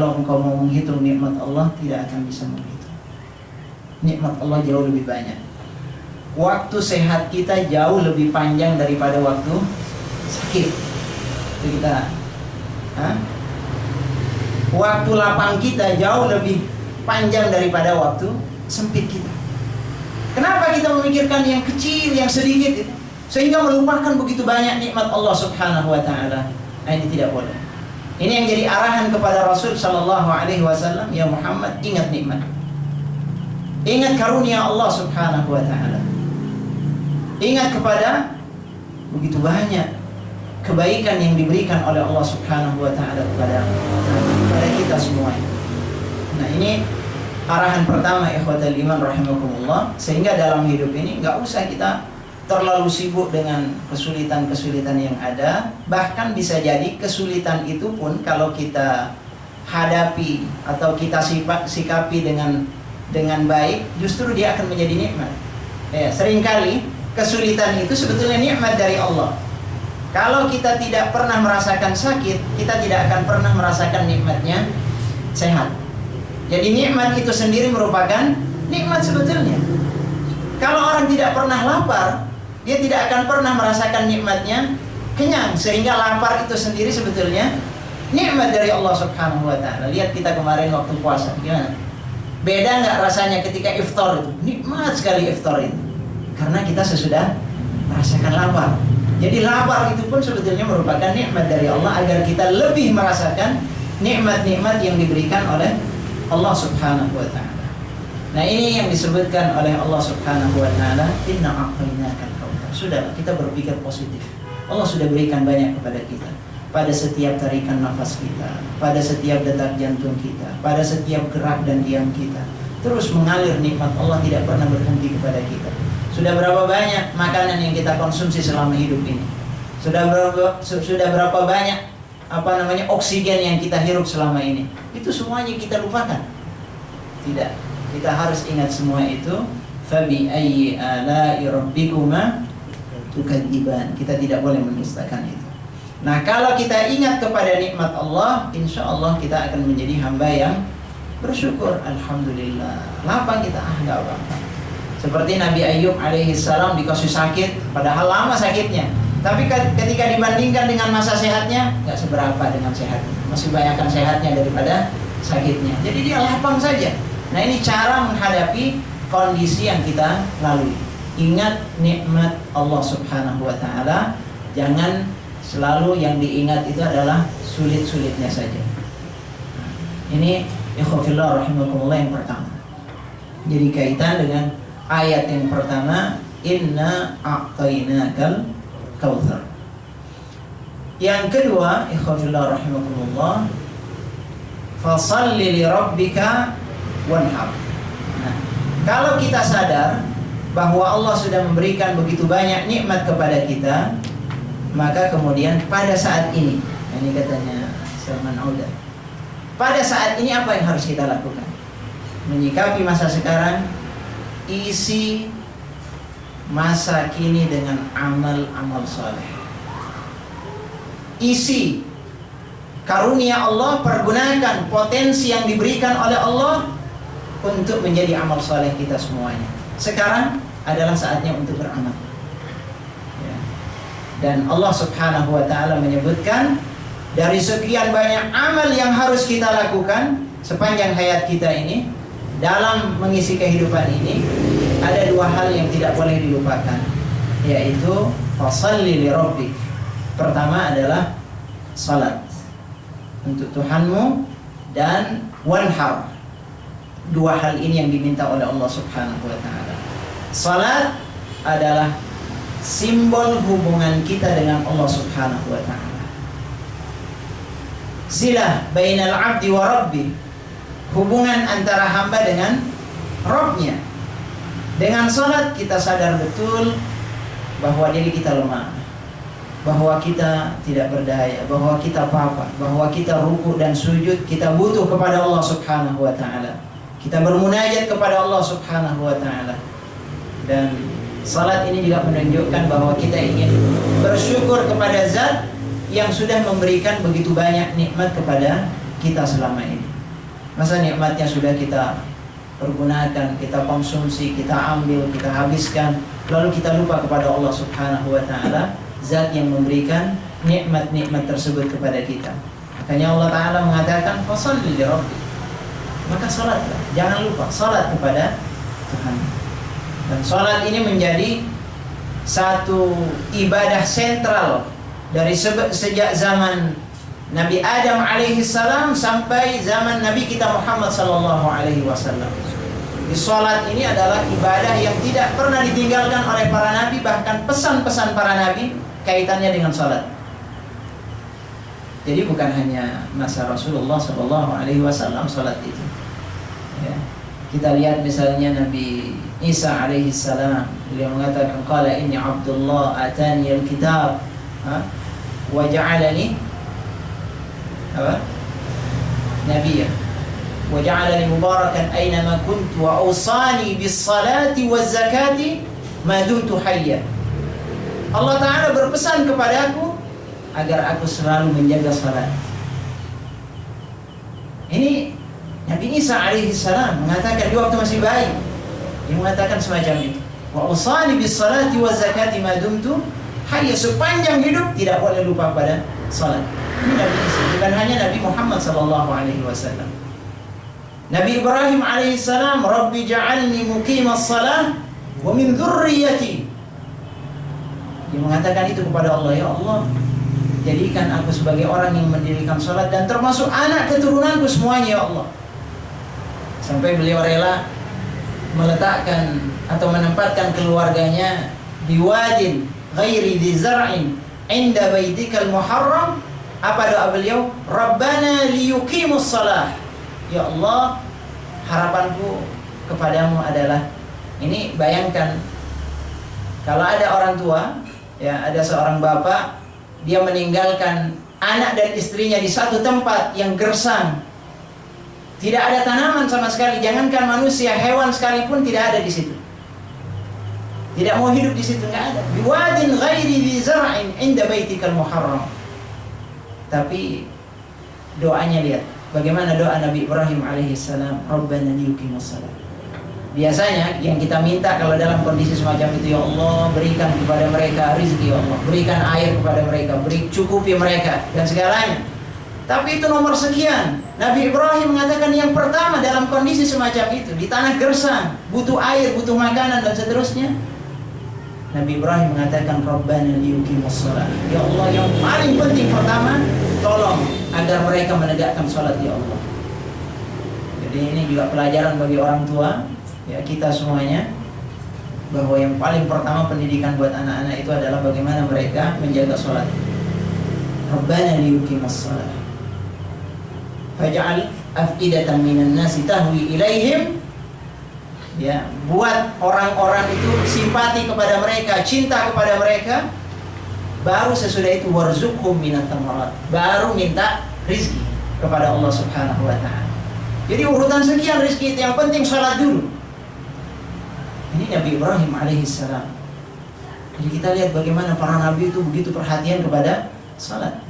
Kalau engkau mau menghitung nikmat Allah, tidak akan bisa menghitung. Nikmat Allah jauh lebih banyak. Waktu sehat kita jauh lebih panjang daripada waktu sakit. Itu kita, waktu lapang kita jauh lebih panjang daripada waktu sempit kita. Kenapa kita memikirkan yang kecil, yang sedikit itu, sehingga melupakan begitu banyak nikmat Allah Subhanahu wa taala? Nah, ini tidak boleh. Ini yang jadi arahan kepada Rasul sallallahu alaihi wasallam, ya Muhammad, ingat nikmat. Ingat karunia Allah Subhanahu wa taala. Ingat kepada begitu banyak kebaikan yang diberikan oleh Allah Subhanahu wa taala kepada kita semuanya. Nah, ini arahan pertama ikhwatal iman rahimakumullah, sehingga dalam hidup ini enggak usah kita terlalu sibuk dengan kesulitan-kesulitan yang ada. Bahkan bisa jadi kesulitan itu pun kalau kita hadapi atau kita sikapi dengan baik, justru dia akan menjadi nikmat. Ya, seringkali kesulitan itu sebetulnya nikmat dari Allah. Kalau kita tidak pernah merasakan sakit, kita tidak akan pernah merasakan nikmatnya sehat. Jadi nikmat itu sendiri merupakan nikmat sebetulnya. Kalau orang tidak pernah lapar, dia tidak akan pernah merasakan nikmatnya kenyang. Sehingga lapar itu sendiri sebetulnya nikmat dari Allah Subhanahu wa taala. Lihat kita kemarin waktu puasa, gimana? Beda nggak rasanya ketika iftar itu? Nikmat sekali iftar itu. Karena kita sesudah merasakan lapar. Jadi lapar itu pun sebetulnya merupakan nikmat dari Allah, agar kita lebih merasakan nikmat-nikmat yang diberikan oleh Allah Subhanahu wa taala. Nah, ini yang disebutkan oleh Allah Subhanahu wa taala, inna a'tainakal kautsar. Sudah, kita berpikir positif. Allah sudah berikan banyak kepada kita. Pada setiap tarikan nafas kita, pada setiap detak jantung kita, pada setiap gerak dan diam kita, terus mengalir nikmat Allah, tidak pernah berhenti kepada kita. Sudah berapa banyak makanan yang kita konsumsi selama hidup ini? Sudah berapa banyak oksigen yang kita hirup selama ini? Itu semuanya kita lupakan. Tidak, kita harus ingat semua itu. Fabi ayyi ala'i rabbikuma tukadziban. Kita tidak boleh mendustakan itu. Nah, kalau kita ingat kepada nikmat Allah, insya Allah kita akan menjadi hamba yang bersyukur. Alhamdulillah. Lapang kita, enggak apa-apa. Seperti Nabi Ayub alaihi salam dikasih sakit, padahal lama sakitnya. Tapi ketika dibandingkan dengan masa sehatnya, nggak seberapa dengan sehatnya. Masih banyakkan sehatnya daripada sakitnya. Jadi dia lapang saja. Nah, ini cara menghadapi kondisi yang kita lalui. Ingat nikmat Allah Subhanahu wa taala. Jangan selalu yang diingat itu adalah sulit-sulitnya saja. Ini ikhwafillah rahimakumullah yang pertama. Jadi kaitan dengan ayat yang pertama, inna a'tainakal kautsar. Yang kedua, ikhwafillah rahimakumullah, fasalli li rabbika wanhar. Nah, kalau kita sadar bahwa Allah sudah memberikan begitu banyak nikmat kepada kita, maka kemudian pada saat ini katanya Salman Auda, pada saat ini apa yang harus kita lakukan? Menyikapi masa sekarang, isi masa kini dengan amal-amal soleh. Isi karunia Allah, pergunakan potensi yang diberikan oleh Allah untuk menjadi amal soleh kita semuanya. Sekarang adalah saatnya untuk beramal. Ya. Dan Allah Subhanahu wa taala menyebutkan, dari sekian banyak amal yang harus kita lakukan sepanjang hayat kita ini, dalam mengisi kehidupan ini, ada dua hal yang tidak boleh dilupakan, yaitu fasalli li rabbik. Pertama adalah salat untuk Tuhanmu, dan wanhar. Dua hal ini yang diminta oleh Allah Subhanahu wa taala. Salat adalah simbol hubungan kita dengan Allah Subhanahu wa taala. Silah bainal abdi wa rabbi. Hubungan antara hamba dengan Rabbnya. Dengan salat kita sadar betul bahwa diri kita lemah, bahwa kita tidak berdaya, bahwa kita apa-apa, bahwa kita ruku dan sujud, kita butuh kepada Allah Subhanahu wa taala. Kita bermunajat kepada Allah Subhanahu wa taala. Dan salat ini juga menunjukkan bahwa kita ingin bersyukur kepada Zat yang sudah memberikan begitu banyak nikmat kepada kita selama ini. Masa nikmatnya sudah kita pergunakan, kita konsumsi, kita ambil, kita habiskan, lalu kita lupa kepada Allah Subhanahu wa Ta'ala, zat yang memberikan nikmat-nikmat tersebut kepada kita. Makanya Allah Ta'ala mengatakan fasholli li rabbik, maka salatlah, jangan lupa salat kepada Tuhan. Dan salat ini menjadi satu ibadah sentral dari sejak zaman Nabi Adam alaihi salam sampai zaman Nabi kita Muhammad sallallahu alaihi wasallam. Salat ini adalah ibadah yang tidak pernah ditinggalkan oleh para nabi, bahkan pesan-pesan para nabi kaitannya dengan salat. Jadi bukan hanya masa Rasulullah sallallahu alaihi wasallam salat itu. Ya. Kita lihat misalnya Nabi Isa alaihi salam, beliau mengatakan qala inni Abdullah atani al-kitab wa ja'alani nabiyya wa ja'alani mubarakan aynama kuntu wa awsani bis salati waz zakati ma dumtu hayya. Allah Ta'ala berpesan kepadaku agar aku selalu menjaga salat. Ini Nabi Isa alaihi salam mengatakan di waktu masih bayi, dia mengatakan semacam itu, wa awsani bis salati waz zakati ma dumtu hayya, sepanjang hidup tidak boleh lupa pada salat. Ini Nabi Isa, bukan hanya Nabi Muhammad sallallahu alaihi wasallam. Nabi Ibrahim alaihi salam, Rabbi ja'alni muqimas salah wa min dzurriyyati. Dia mengatakan itu kepada Allah, ya Allah, jadikan aku sebagai orang yang mendirikan salat dan termasuk anak keturunanku semuanya, ya Allah. Sampai beliau rela meletakkan atau menempatkan keluarganya di wadin ghairi dzi zar'in inda baitikal muharram. Apa doa beliau? Rabbana liyuqimus shalah. Ya Allah, harapanku kepadamu adalah, ini bayangkan kalau ada orang tua, ya, ada seorang bapak, dia meninggalkan anak dan istrinya di satu tempat yang gersang, tidak ada tanaman sama sekali, jangankan manusia, hewan sekalipun tidak ada di situ. Tidak mau hidup di situ, nggak ada. Biwadin ghairi dzi zar'in inda baitikal muharram. Tapi doanya, lihat bagaimana doa Nabi Ibrahim alaihissalam, Rabbana liyuqimus shalah. Biasanya yang kita minta kalau dalam kondisi semacam itu, ya Allah, berikan kepada mereka rezeki, ya Allah, berikan air kepada mereka, cukupi mereka dan segalanya. Tapi itu nomor sekian. Nabi Ibrahim mengatakan yang pertama dalam kondisi semacam itu, di tanah gersang, butuh air, butuh makanan dan seterusnya, Nabi Ibrahim mengatakan Rabbana liyuqimus shalah. Ya Allah, yang paling penting pertama, tolong agar mereka menegakkan salat, ya Allah. Jadi ini juga pelajaran bagi orang tua, ya, kita semuanya, bahwa yang paling pertama pendidikan buat anak-anak itu adalah bagaimana mereka menjaga salat. Rabbana liyuqimus shalah. Faj'al af'idatan minan nasi tahwi ilaihim. Ya, buat orang-orang itu simpati kepada mereka, cinta kepada mereka. Baru sesudah itu warzuqhum minat thamarat, baru minta rizki kepada Allah Subhanahu wa Ta'ala. Jadi urutan sekian rizki itu, yang penting salat dulu. Ini Nabi Ibrahim alaihissalam. Jadi kita lihat bagaimana para nabi itu begitu perhatian kepada salat.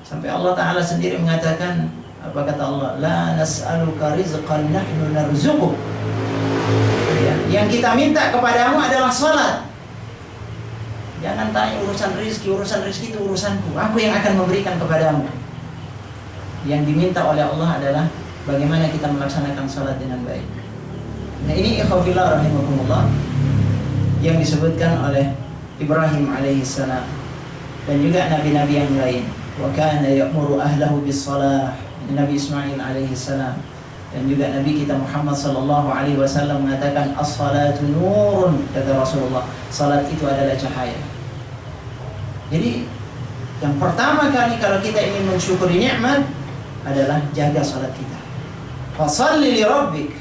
Sampai Allah Ta'ala sendiri mengatakan, apa kata Allah? La nas'aluka rizqan nahnu narzuquk. Yang kita minta kepadamu adalah salat. Jangan tanya urusan rezeki itu urusanku. Aku yang akan memberikan kepadamu. Yang diminta oleh Allah adalah bagaimana kita melaksanakan salat dengan baik. Nah, ini ikhwafillah rahimakumullah yang disebutkan oleh Ibrahim alaihissalam dan juga nabi-nabi yang lain. Wa kana ya'muru ahlahu bis shalah. Nabi Ismail alaihissalam. Dan juga Nabi kita Muhammad sallallahu alaihi wasallam mengatakan as-salatu nurun, kata Rasulullah, salat itu adalah cahaya. Jadi yang pertama kali kalau kita ingin mensyukuri nikmat adalah jaga salat kita. Fasholli li rabbik.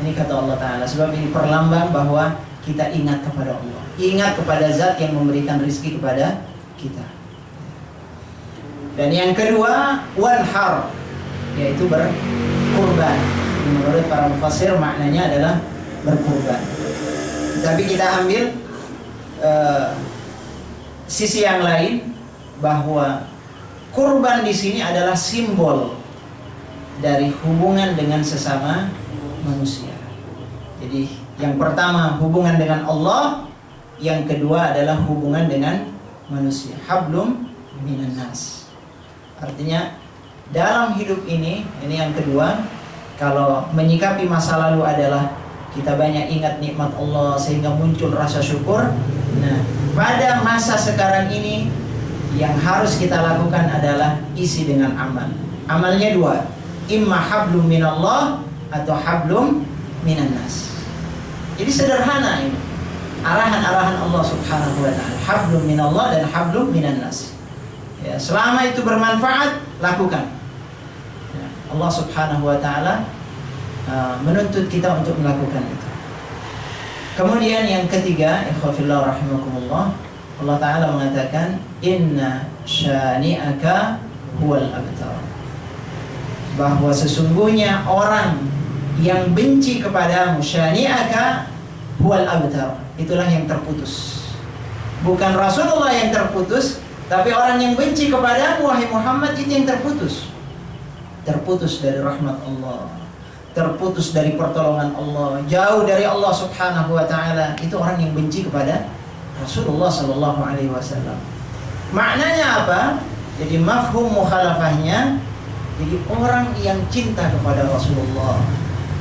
Ini kata Allah Ta'ala, sebab ini perlambang bahwa kita ingat kepada Allah, ingat kepada zat yang memberikan rezeki kepada kita. Dan yang kedua, wanhar, yaitu berkurban. Menurut para mufassir maknanya adalah berkurban. Tapi kita ambil sisi yang lain, bahwa kurban di sini adalah simbol dari hubungan dengan sesama manusia. Jadi yang pertama hubungan dengan Allah, yang kedua adalah hubungan dengan manusia. Hablum minan nas. Artinya dalam hidup ini yang kedua, kalau menyikapi masa lalu adalah kita banyak ingat nikmat Allah sehingga muncul rasa syukur. Nah, pada masa sekarang ini yang harus kita lakukan adalah isi dengan amal. Amalnya dua, imma hablum minallah atau hablum minan nas. Jadi sederhana ini arahan-arahan Allah Subhanahu wa taala, hablum minallah dan hablum minan nas. Ya, selama itu bermanfaat, lakukan. Ya, Allah Subhanahu wa taala menuntut kita untuk melakukan itu. Kemudian yang ketiga, ikhwafillah rahimakumullah, Allah taala mengatakan inna syani'aka huwal abtar. Bahwa sesungguhnya orang yang benci kepadamu, syani'aka huwal abtar, itulah yang terputus. Bukan Rasulullah yang terputus, tapi orang yang benci kepadamu wahai Muhammad itu yang terputus. Terputus dari rahmat Allah, terputus dari pertolongan Allah, jauh dari Allah Subhanahu wa taala. Itu orang yang benci kepada Rasulullah sallallahu alaihi wasallam. Maknanya apa? Jadi mafhum mukhalafahnya, jadi orang yang cinta kepada Rasulullah,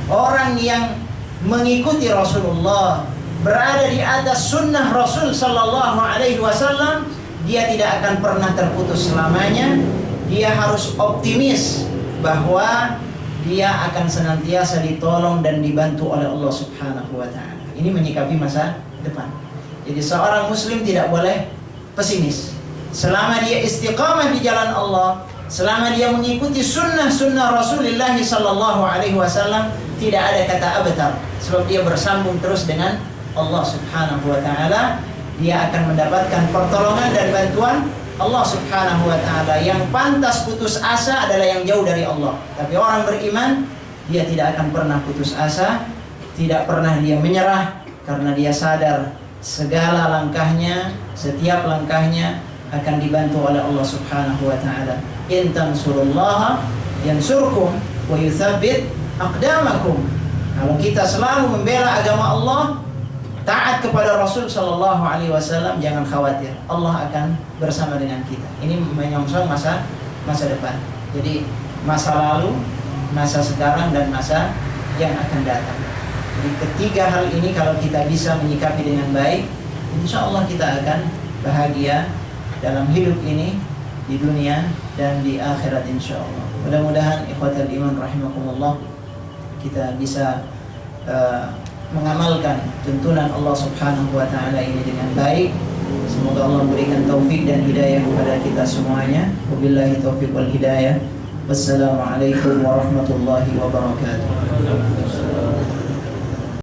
orang yang mengikuti Rasulullah, berada di atas sunnah Rasul sallallahu alaihi wasallam, dia tidak akan pernah terputus selamanya. Dia harus optimis bahwa dia akan senantiasa ditolong dan dibantu oleh Allah Subhanahu wa taala. Ini menyikapi masa depan. Jadi seorang muslim tidak boleh pesimis. Selama dia istiqamah di jalan Allah, selama dia mengikuti sunnah-sunnah Rasulullah sallallahu alaihi wasallam, tidak ada kata abtar, sebab dia bersambung terus dengan Allah Subhanahu wa taala. Dia akan mendapatkan pertolongan dan bantuan Allah Subhanahu wa taala. Yang pantas putus asa adalah yang jauh dari Allah. Tapi orang beriman, dia tidak akan pernah putus asa, tidak pernah dia menyerah, karena dia sadar segala langkahnya, setiap langkahnya akan dibantu oleh Allah Subhanahu wa taala. In tansurullaha yansurkum wa yutsabbit aqdamakum. Kalau kita selalu membela agama Allah, taat kepada Rasul sallallahu alaihi wasallam, jangan khawatir, Allah akan bersama dengan kita. Ini menyongsong masa depan. Jadi masa lalu, masa sekarang, dan masa yang akan datang. Jadi ketiga hal ini kalau kita bisa menyikapi dengan baik, insya Allah kita akan bahagia dalam hidup ini, di dunia dan di akhirat insya Allah. Mudah-mudahan ikhwatal iman rahimakumullah, kita bisa mengamalkan tuntunan Allah Subhanahu wa taala ini dengan baik. Semoga Allah memberikan taufik dan hidayah kepada kita semuanya. Wabillahi taufiq wal hidayah. Wassalamualaikum warahmatullahi wabarakatuh.